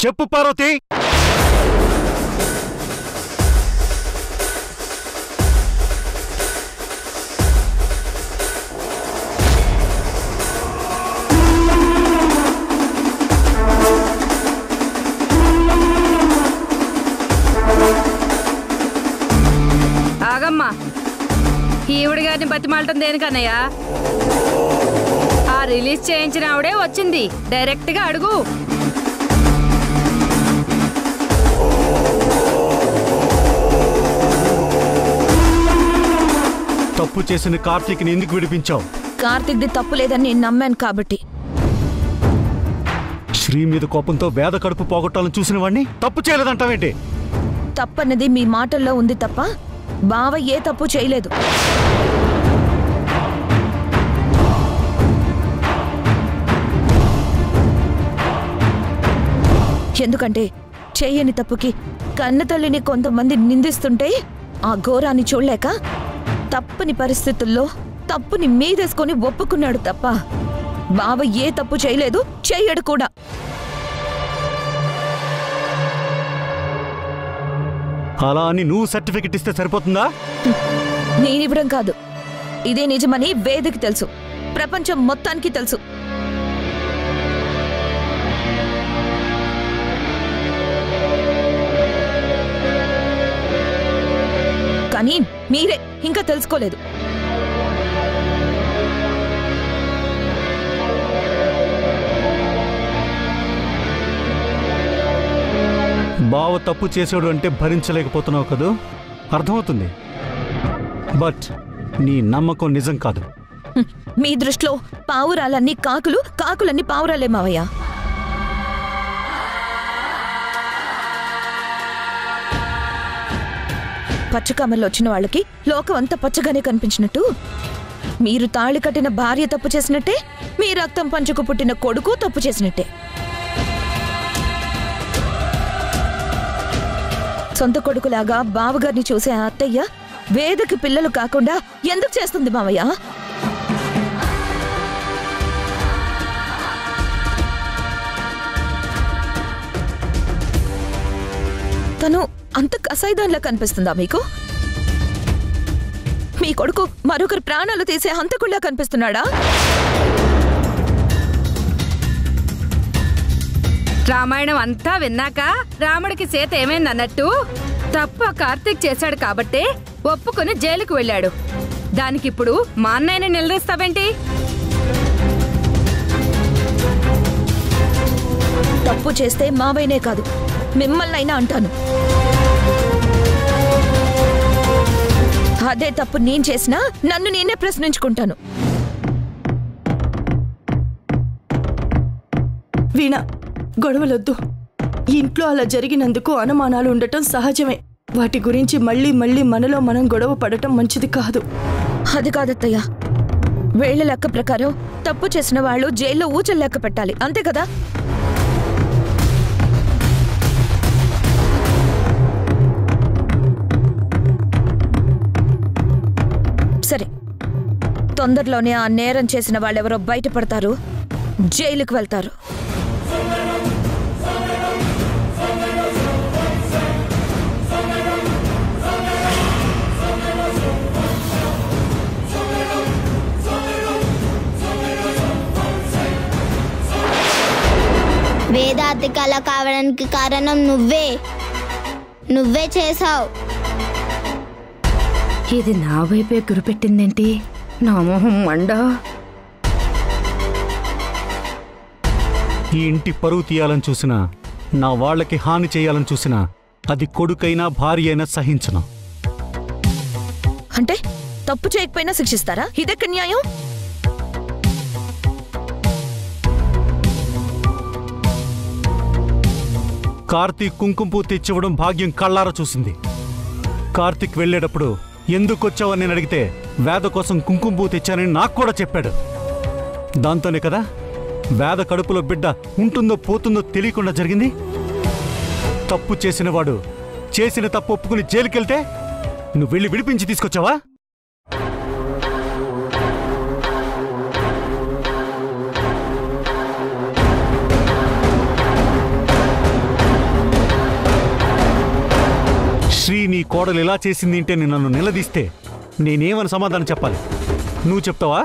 చెప్పు పార్వతి. ఆగమ్మా, ఈవిడ గారిని బతిమాలటం దేనికన్నయ్యా? ఆ రిలీజ్ చేయించిన ఆవిడే వచ్చింది, డైరెక్ట్ గా అడుగు. తప్పు చేసిన కార్తీక్ని ఎందుకు విడిపించావు? కార్తీక్ది తప్పు లేదని నేను నమ్మాను కాబట్టి. శ్రీ మీద కోపంతో వేద కడుపు పోగొట్టాలని చూసిన వాడిని తప్పు చేయలేదంటావేంటి? తప్పన్నది మీ మాటల్లో ఉంది తప్ప బావ ఏ తప్పు చేయలేదు. ఎందుకంటే చెయ్యని తప్పుకి కన్న తల్లిని కొంతమంది నిందిస్తుంటే ఆ ఘోరాన్ని చూడలేక తప్పని పరిస్థితుల్లో తప్పుని మీదేసుకొని ఒప్పుకున్నాడు తప్ప బావ ఏ తప్పు చేయలేదు, చెయ్యడు కూడా. అలా అని నువ్వు సర్టిఫికెట్ ఇస్తే సరిపోతుందా? నేనివ్వడం కాదు, ఇదే నిజమని వేదకి తెలుసు, ప్రపంచం మొత్తానికి తెలుసు. కానీ మీరే ఇంకా తెలుసుకోలేదు. బావ తప్పు చేసాడు అంటే భరించలేకపోతున్నావు కదూ, అర్థమవుతుంది. బట్ నీ నమ్మకం నిజం కాదు. మీ దృష్టిలో పావురాలన్నీ కాకులు, కాకులన్నీ పావురాలే మావయ్య. పచ్చకామల్లో వచ్చిన వాళ్ళకి లోకం అంతా పచ్చగానే కనిపించినట్టు మీరు తాళి కట్టిన భార్య తప్పు చేసినట్టే, మీ రక్తం పంచుకు పుట్టిన కొడుకు తప్పు చేసినట్టే. సొంత కొడుకులాగా బావగారిని చూసే అత్తయ్య వేదకి పిల్లలు కాకుండా ఎందుకు చేస్తుంది మావయ్య? తను అంత కసాయిదాన్లా కనిపిస్తుందా మీకు? మీ కొడుకు మరొకరి ప్రాణాలు తీసే హంతకుల్లా కనిపిస్తున్నాడా? రామాయణం అంతా విన్నాక రాముడికి సీత ఏమైందన్నట్టు తప్పు కార్తీక్ చేశాడు కాబట్టే ఒప్పుకుని జైలుకు వెళ్ళాడు. దానికిప్పుడు మా అన్నయ్యని నిలదీస్తావేంటి? తప్పు చేస్తే మావైనే కాదు, మిమ్మల్నైనా అంటాను. అదే తప్పు నేను చేసినా నన్ను నేనే ప్రశ్నించుకుంటాను. వీణా, గొడవలొద్దు. ఇంట్లో అలా జరిగినందుకు అనుమానాలు ఉండటం సహజమే. వాటి గురించి మళ్ళీ మళ్ళీ మనలో మనం గొడవ పడటం మంచిది కాదు. అది కాదత్తయ్య, వేళ్ల లెక్క ప్రకారం తప్పు చేసిన వాళ్ళు జైల్లో ఊచలు లెక్క పెట్టాలి, అంతే కదా? సరే, తొందరలోనే ఆ నేరం చేసిన వాళ్ళెవరో బయటపడతారు, జైలుకు వెళ్తారు. వేదాంతికి అలా కావడానికి కారణం నువ్వే చేశావు. ఇది నా వైపే గురిపెట్టిందేంటి? నా మొహం మండా. ఈ ఇంటి పరువు తీయాలని చూసినా, నా వాళ్ళకి హాని చేయాలని చూసినా, అది కొడుకైనా భార్య అయినా సహించను. అంటే తప్పు చేయకపోయినా శిక్షిస్తారా? ఇదెక్కడ న్యాయం? కార్తీక్ కుంకుమ పువ్వు తెచ్చివ్వడం భాగ్యం కళ్ళారా చూసింది. కార్తీక్ వెళ్ళేటప్పుడు ఎందుకొచ్చావని నేను అడిగితే వేద కోసం కుంకుమ పువ్వు తెచ్చానని నాకు కూడా చెప్పాడు. దాంతోనే కదా వేద కడుపులో బిడ్డ ఉంటుందో పోతుందో తెలియకుండా జరిగింది. తప్పు చేసినవాడు చేసిన తప్పు ఒప్పుకుని జైలుకెళ్తే నువ్వు వెళ్ళి విడిపించి తీసుకొచ్చావా? కోడలు ఇలా చేసింది అంటే నన్ను నిలదీస్తే నేనేమని సమాధానం చెప్పాలి? నువ్వు చెప్తావా?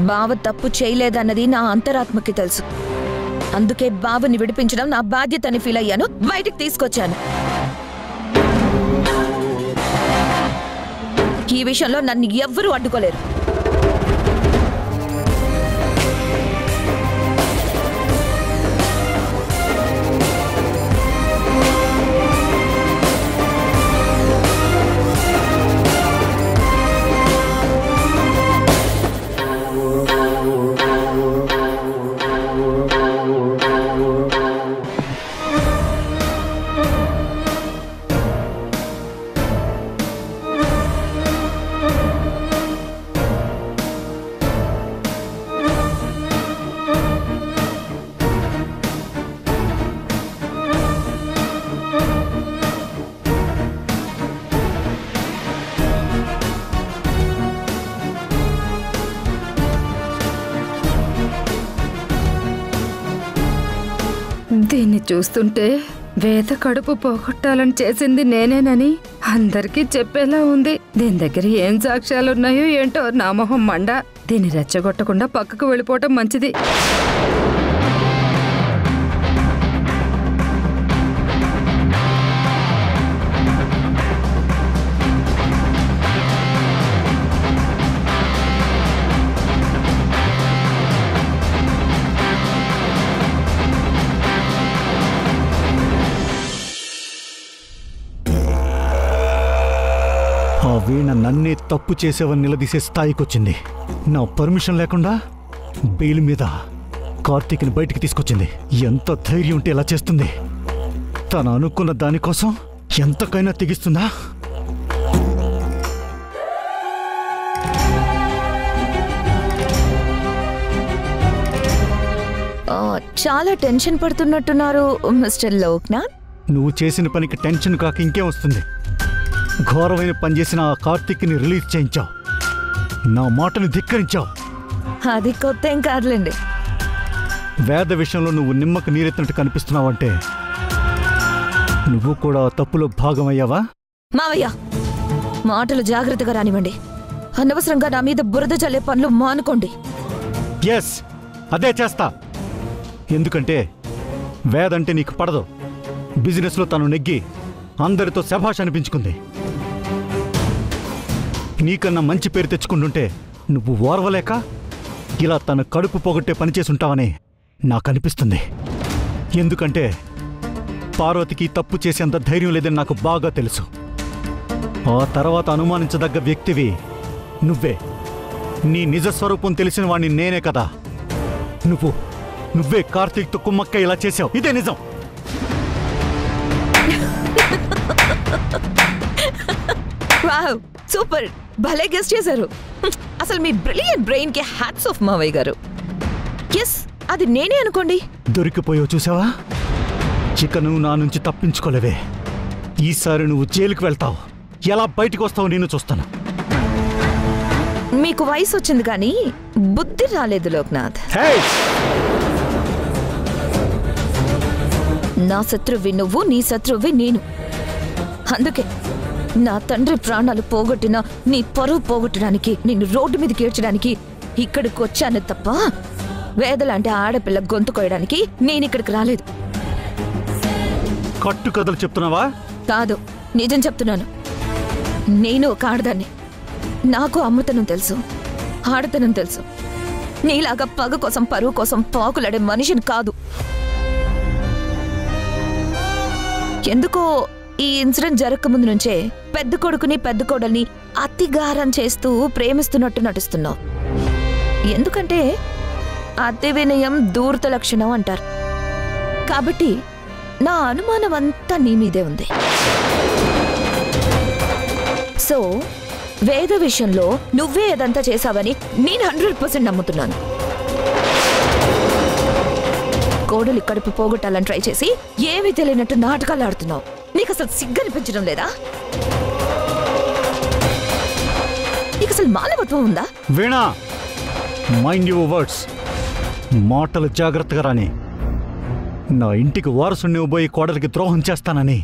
బావ తప్పు చేయలేదన్నది నా అంతరాత్మకి తెలుసు. అందుకే బావని విడిపించడం నా బాధ్యతని ఫీల్ అయ్యాను, బయటికి తీసుకొచ్చాను. ఈ విషయంలో నన్ను ఎవ్వరూ అడ్డుకోలేరు. దీన్ని చూస్తుంటే వేద కడుపు పోగొట్టాలని చేసింది నేనేనని అందరికీ చెప్పేలా ఉంది. దీని దగ్గర ఏం సాక్ష్యాలున్నాయో ఏంటో నా మొహం మండ. దీన్ని రెచ్చగొట్టకుండా పక్కకు వెళ్ళిపోవటం మంచిది. ఆ వీణ నన్నే తప్పు చేసేవని నిలదీసే స్థాయికొచ్చింది. నా పర్మిషన్ లేకుండా బెయిల్ మీద కార్తీక్ని బయటికి తీసుకొచ్చింది. ఎంత ధైర్యం ఉంటే ఇలా చేస్తుంది? తను అనుకున్న దానికోసం ఎంతకైనా తెగిస్తుందా? చాలా టెన్షన్ పడుతున్నట్టున్నారు మిస్టర్ లోక్నాథ్. నువ్వు చేసిన పనికి టెన్షన్ కాక ఇంకేం వస్తుంది? ఘోరమైన పని చేసిన ఆ కార్తీక్ని రిలీజ్ చేయించావు, నా మాటను ధిక్కరించావు. అది కొత్త ఏం కాదులేండి. వేద విషయంలో నువ్వు నిమ్మకు నీరెత్తినట్టు కనిపిస్తున్నావంటే నువ్వు కూడా తప్పులో భాగమయ్యావా? మావయ్య, మాటలు జాగ్రత్తగా రానివ్వండి. అనవసరంగా నా మీద బురద చల్లే పనులు మానుకోండి. ఎస్, అదే చేస్తా. ఎందుకంటే వేదంటే నీకు పడదు. బిజినెస్లో తను నెగ్గి అందరితో శభాష్ అనిపించుకుంది. నీకన్నా మంచి పేరు తెచ్చుకుంటుంటే నువ్వు ఓర్వలేక ఇలా తన కడుపు పొగట్టే పనిచేసుంటావని నాకు అనిపిస్తుంది. ఎందుకంటే పార్వతికి తప్పు చేసేంత ధైర్యం లేదని నాకు బాగా తెలుసు. ఆ తర్వాత అనుమానించదగ్గ వ్యక్తివి నువ్వే. నీ నిజస్వరూపం తెలిసిన వాణ్ణి నేనే కదా. నువ్వే కార్తీక్తో కుమ్మక్క ఇలా చేశావు. ఇదే నిజం. వావ్, సూపర్, భలే గెస్ చేశారు. అసలు మీ బ్రిలియంట్ బ్రెయిన్ కి హ్యాట్స్ ఆఫ్ మావయ్య గారు. ఎస్, అది నేనే అనుకోండి. దొరికిపోయావు చూసావా? ఇక నువ్వు నా నుంచి తప్పించుకోలేవే. ఈసారి నువ్వు జైలుకి వెళ్తావు. ఎలా బయటకు వస్తావు నేను చూస్తాను. మీకు వయసు వచ్చింది కానీ బుద్ధి రాలేదు లోక్నాథ్. నా శత్రువి నువ్వు, నీ శత్రువి నేను. అందుకే నా తండ్రి ప్రాణాలు పోగొట్టిన నీ పరువు పోగొట్టడానికి, నిన్ను రోడ్డు మీదకి ఏడ్చడానికి ఇక్కడికి వచ్చాను తప్ప వేదలాంటి ఆడపిల్ల గొంతు కోయడానికి నేనిక్కడికి రాలేదు. కట్టు కథలు చెప్తున్నావా? కాదు, నిజం చెప్తున్నాను. నేను ఒక ఆడదాన్ని. నాకు అమ్మతనం తెలుసు, ఆడతనం తెలుసు. నీలాగా పగ కోసం పరువు కోసం పాకులాడే మనిషిని కాదు. ఎందుకో ఈ ఇన్సిడెంట్ జరగకముందు నుంచే పెద్ద కొడుకుని పెద్ద కోడల్ని అతిగారం చేస్తూ ప్రేమిస్తున్నట్టు నటిస్తున్నావు. ఎందుకంటే అతి వినయం దూర్త లక్షణం అంటారు. కాబట్టి నా అనుమానం అంతా నీ మీదే ఉంది. సో వేద విషయంలో నువ్వే ఏదంతా చేశావని నేను 100% నమ్ముతున్నాను. కోడలి కడుపు పోగొట్టాలని ట్రై చేసి ఏమీ తెలియనట్టు నాటకాలు ఆడుతున్నావు. నీకు అసలు సిగ్గనిపించడం లేదా? నీకు అసలు మానవత్వం ఉందా? వీణా, మైండ్ యువర్ వర్డ్స్. మాటలు జాగ్రత్తగా రాని. నా ఇంటికి వారసుని పోయి కోడలికి ద్రోహం చేస్తానని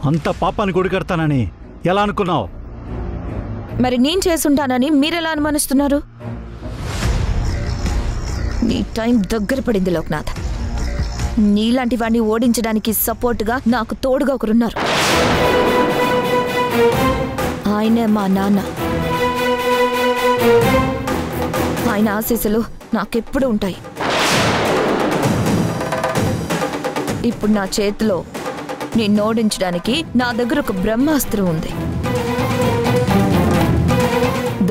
అంత పాపాన్ని కొడికడతానని ఎలా అనుకున్నావు? మరి నేను చేసుంటానని మీరెలా అనుమానిస్తున్నారు? నీ టైం దగ్గర పడింది లోక్నాథ్. నీలాంటి వాడిని ఓడించడానికి సపోర్ట్గా నాకు తోడుగా ఒకరున్నారు. ఆయనే మా నాన్న. ఆయన ఆశీస్సులు నాకెప్పుడు ఉంటాయి. ఇప్పుడు నా చేతిలో నిన్ను ఓడించడానికి నా దగ్గర ఒక బ్రహ్మాస్త్రం ఉంది.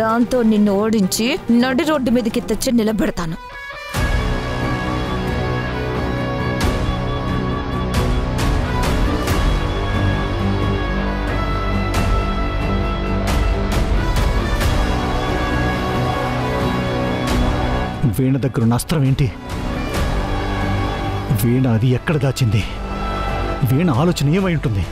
దాంతో నిన్ను ఓడించి నడి రోడ్డు మీదకి తెచ్చి నిలబెడతాను. వీణ దగ్గరున్న అస్త్రం ఏంటి? వీణ అది ఎక్కడ దాచింది? వీణ ఆలోచన ఏమై ఉంటుంది?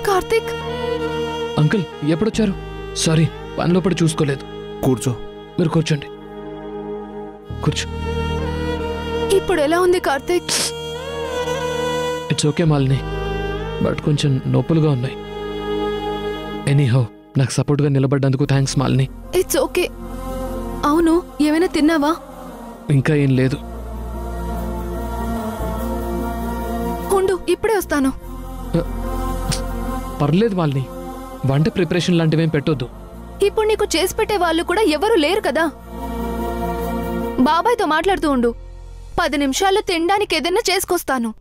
కార్తిక్, అంకుల్ ఎప్పుడొచ్చారు? సారీ, పనిలో పడి చూసుకోలేదు. కూర్చో. మీరు కూర్చోండి. కూర్చో. ఇప్పుడు ఎలా ఉంది Karthik? It's okay Malini, but కొంచెం నొప్పులుగా ఉన్నాయి. ఎనీహౌ, నాకు సపోర్ట్గా నిలబడ్డందుకు థ్యాంక్స్ మాలిని. It's okay. అవును, ఏమైనా తిన్నావా? ఇంకా ఏం లేదు. ఉండు, ఇప్పుడే వస్తాను. పర్లేదు మాలిని, వంట ప్రిపరేషన్ లాంటివేం పెట్టొద్దు. ఇప్పుడు నీకు చేసి పెట్టే వాళ్ళు కూడా ఎవరూ లేరు కదా. బాబాయ్తో మాట్లాడుతూ ఉండు. 10 నిమిషాల్లో తినడానికి ఏదైనా చేసుకొస్తాను.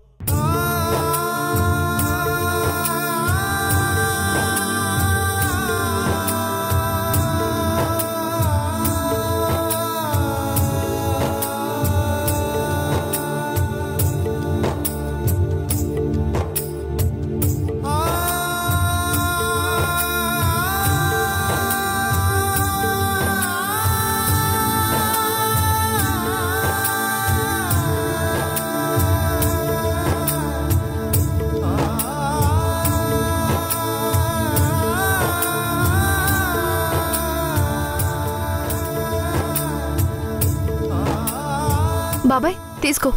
బాబాయ్ తీసుకో.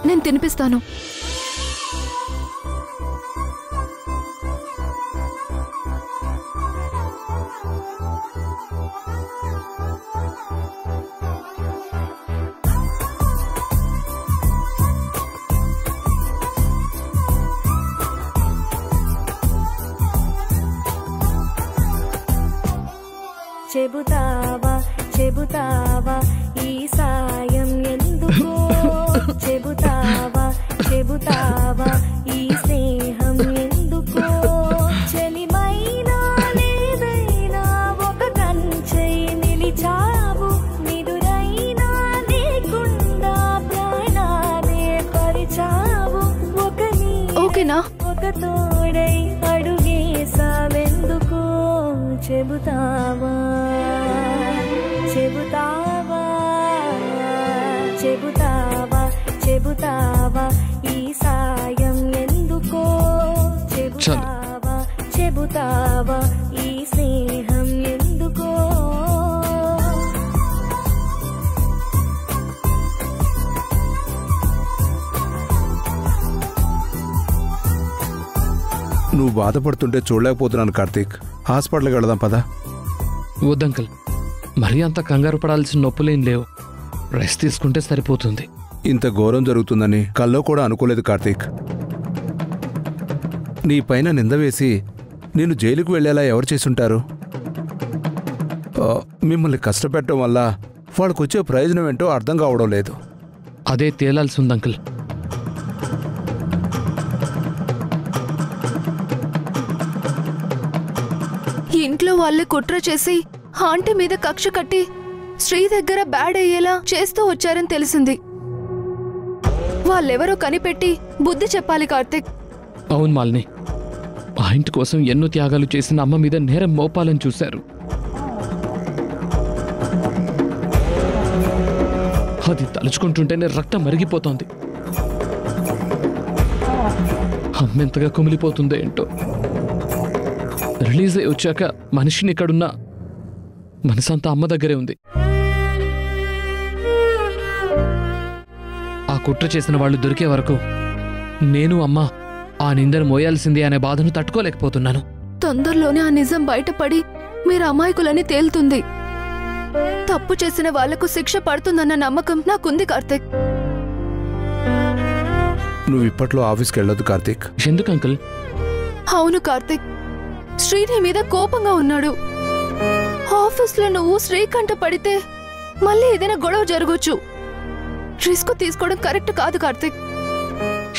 నేను తినిపిస్తాను. చెబుతావా చెబుతావా ఈ సాయం ఎందుకో, చెబుతావా చెబుతావా ఈ స్నేహం ఎందుకో, చెలిమైనా లేదైనా ఒక కంచై నిలిచావు, నిదురైనా లేకుండా ప్రాణాలే పరిచావు, ఒక ఓకేనా? ఒక తోడై అడుగేసావెందుకో, చెబుతావా చెబుతావా చెబుతావా చెబుతావా ఈ సాయం ఎందుకో, చెబుతావా చెబుతావా ఈ స్నేహం ఎందుకో. నువ్వు బాధపడుతుంటే చూడలేకపోతున్నాను కార్తీక్. హాస్పిటల్కి వెళదాం పదా. వద్దంకల్, మరీ అంత కంగారు పడాల్సిన నొప్పులేం లేవు. రెస్ట్ తీసుకుంటే సరిపోతుంది. ఇంత ఘోరం జరుగుతుందని కల్లో కూడా అనుకోలేదు కార్తీక్. నీ పైన నింద వేసి నేను జైలుకు వెళ్ళేలా ఎవరు చేసుంటారు? మిమ్మల్ని కష్టపెట్టడం వల్ల వాళ్ళకు వచ్చే ప్రయోజనం ఏంటో అర్థం కావడం లేదు. అదే తేలాల్సి ఉంది అంకుల్. ఇంట్లో వాళ్ళే కుట్ర చేసి ఆంటీ మీద కక్ష కట్టి శ్రీ దగ్గర బ్యాడ్ అయ్యేలా చేస్తూ వచ్చారని తెలిసింది. వాళ్ళెవరో కనిపెట్టి బుద్ధి చెప్పాలి కార్తిక్. అవును మాలిని, ఆ ఇంటి కోసం ఎన్నో త్యాగాలు చేసిన అమ్మ మీద నేరం మోపాలని చూశారు. అది తలుచుకుంటుంటేనే రక్తం మరిగిపోతోంది. అమ్మెంతగా కుమిలిపోతుందో ఏంటో. రిలీజ్ అయి వచ్చాక మనిషిని ఇక్కడున్నా మనసంతా అమ్మ దగ్గరే ఉంది. ఆ కుట్ర చేసిన వాళ్ళు దొరికే వరకు నేను అమ్మ ఆ నిందను మోయాల్సింది అనే బాధను తట్టుకోలేకపోతున్నాను. తొందరలోనే ఆ నిజం బయటపడి మీరు అమాయకులని తేలుతుంది. తప్పు చేసిన వాళ్లకు శిక్ష పడుతుందన్న నమ్మకం నాకుంది కార్తిక్. నువ్వు ఇప్పట్లో ఆఫీస్కి వెళ్ళొద్దు కార్తీక్. ఎందుకు అంకుల్? అవును కార్తిక్, శ్రీని మీద కోపంగా ఉన్నాడు. ఆఫీస్లో నువ్వు శ్రీకంఠ పడితే మళ్ళీ ఏదైనా గొడవ జరగొచ్చు. రిస్క్ తీసుకోవడం కరెక్ట్ కాదు కార్తిక్.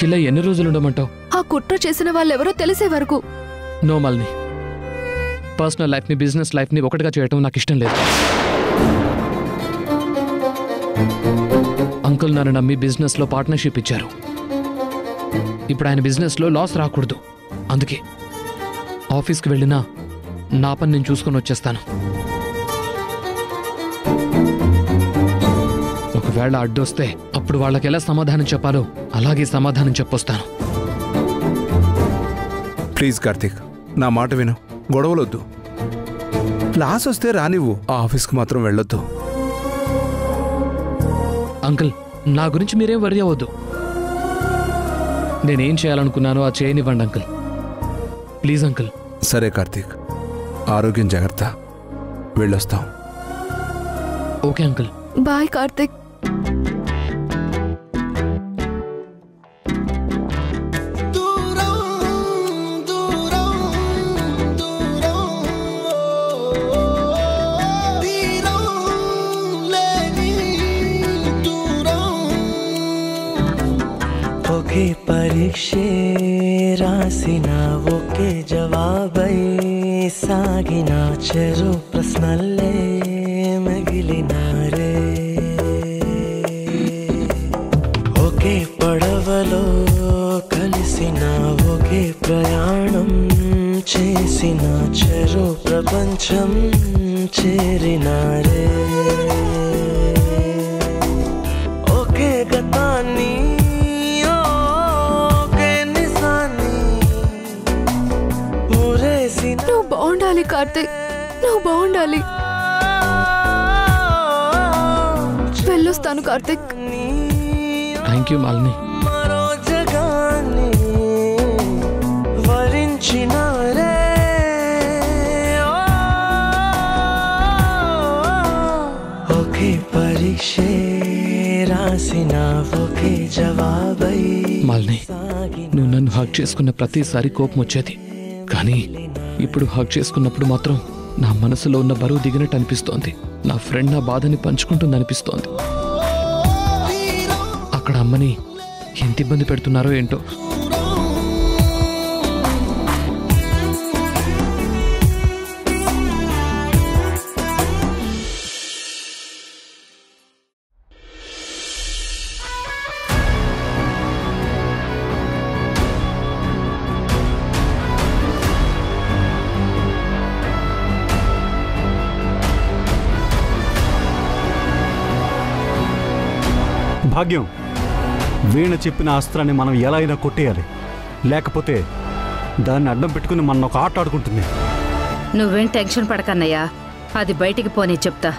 ఇలా ఎన్ని రోజులు ఉండమంటావు? ఆ కుట్ర చేసిన వాళ్ళెవరో తెలిసే వరకు. నో మాలిని, పర్సనల్ లైఫ్ని బిజినెస్ లైఫ్ని ఒకటిగా చేయటం నాకు ఇష్టం లేదు. అంకుల్ నన్ను నమ్మి బిజినెస్లో పార్ట్నర్షిప్ ఇచ్చారు. ఇప్పుడు ఆయన బిజినెస్లో లాస్ రాకూడదు. అందుకే ఆఫీస్కి వెళ్ళినా నా పని నేను చూసుకొని వచ్చేస్తాను. ఒకవేళ అడ్డొస్తే అప్పుడు వాళ్ళకి ఎలా సమాధానం చెప్పాలో అలాగే సమాధానం చెప్పొస్తాను. ప్లీజ్ కార్తీక్, నా మాట విను. గొడవలొద్దు. లాస్ వస్తే రానివ్వు. ఆ ఆఫీస్కి మాత్రం వెళ్ళొద్దు. అంకుల్, నా గురించి మీరేం వరి అవ్వద్దు. నేనేం చేయాలనుకున్నానో అది చేయనివ్వండి అంకుల్. Please uncle. సరే కార్తీక్, ఆరోగ్యం జాగ్రత్త. వెళ్ళొస్తాం. Okay uncle. బాయ్ కార్తిక్. ఒకే పరీక్షే రాసిన ఒకే జవాబై సాగిన చెరు ప్రశ్నల్లే మిగిలినారే. ఒకే పడవలో కలిసిన ఒకే ప్రయాణం చేసిన చెరు ప్రపంచం చేరినారే. ఒకే గతాన్ని నువ్వు బాగుండాలి కార్తిక్, నువ్వు బాగుండాలి. వెళ్ళొస్తాను కార్తిక్. Thank you Malini. మరో జగాన్ని వరించినారే. ఒకే పరీక్షే రాసిన ఒకే జవాబై. మాలిని, నువ్వు నన్ను హగ్ చేసుకున్న ప్రతిసారి కోపం వచ్చేది. కానీ ఇప్పుడు హగ్ చేసుకున్నప్పుడు మాత్రం నా మనసులో ఉన్న బరువు దిగినట్టు అనిపిస్తోంది. నా ఫ్రెండ్ నా బాధని పంచుకుంటుంది అనిపిస్తోంది. అక్కడ అమ్మని ఎంత ఇబ్బంది పెడుతున్నారో ఏంటో. భాగ్యం, వీణ చెప్పిన అస్త్రాన్ని మనం ఎలా అయినా కొట్టేయాలి. లేకపోతే దాన్ని అడ్డం పెట్టుకుని మన ఒక ఆట ఆడుకుంటుంది. నువ్వేం టెన్షన్ పడకన్నయ్యా, అది బయటికి పోనీ చెప్తా.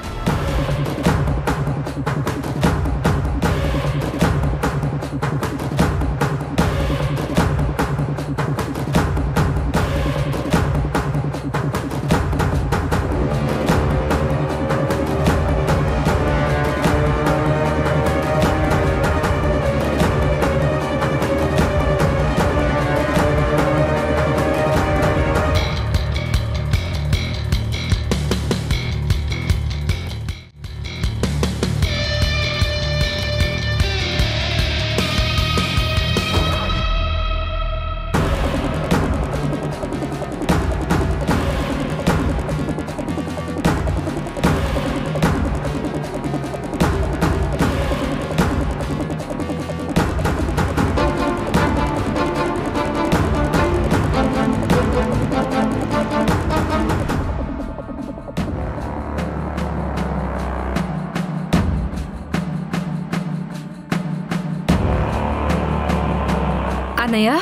అన్నయ్య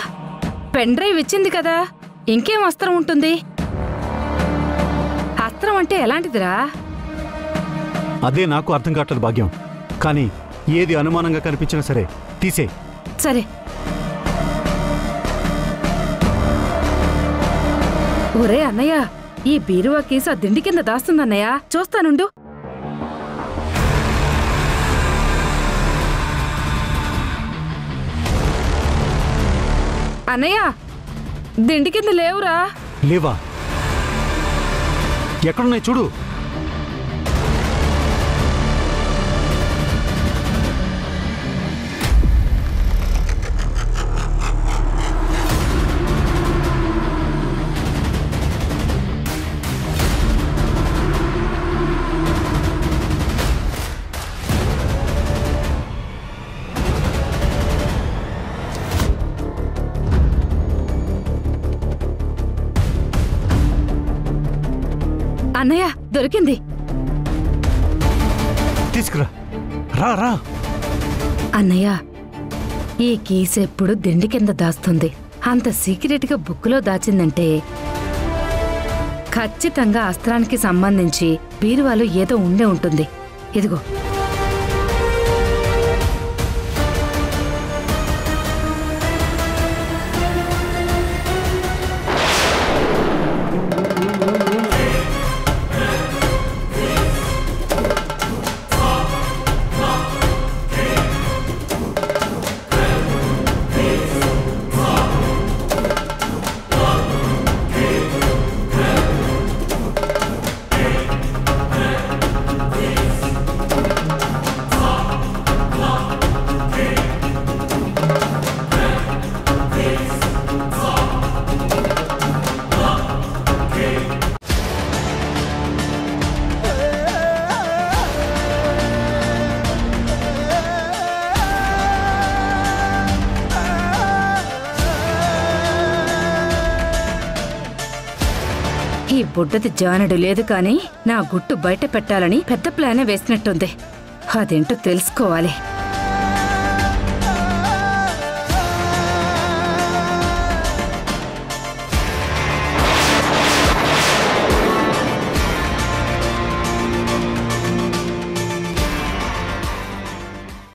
పెన్ డ్రైవ్ ఇచ్చింది కదా, ఇంకేం అస్త్రం ఉంటుంది? అస్త్రం అంటే ఎలాంటిదిరా? అదే నాకు అర్థం కావట్లేదు భాగ్యం. కానీ ఏది అనుమానంగా కనిపించినా సరే తీసే. సరే. ఒరే అన్నయ్య, ఈ బీరువా కేసు ఆ దిండి కింద దాస్తుందన్నయ్య, చూస్తానుండు. అన్నయ్య, దిండి కింద లేవురా. లేవా? ఎక్కడున్నాయి చూడు. అన్నయ్య, దొరికింది. తీసుకురా. రా రా. అన్నయ్య, ఈ కీస్ ఎప్పుడు దిండి కింద దాస్తుంది. అంత సీక్రెట్గా బుక్కులో దాచిందంటే ఖచ్చితంగా అస్త్రానికి సంబంధించి బీరువాలో ఏదో ఉండే ఉంటుంది. ఇదిగో. ఈ బుడ్డది జానడు లేదు కాని నా గుట్టు బయట పెట్టాలని పెద్ద ప్లానే వేసినట్టుంది. అదేంటో తెలుసుకోవాలి.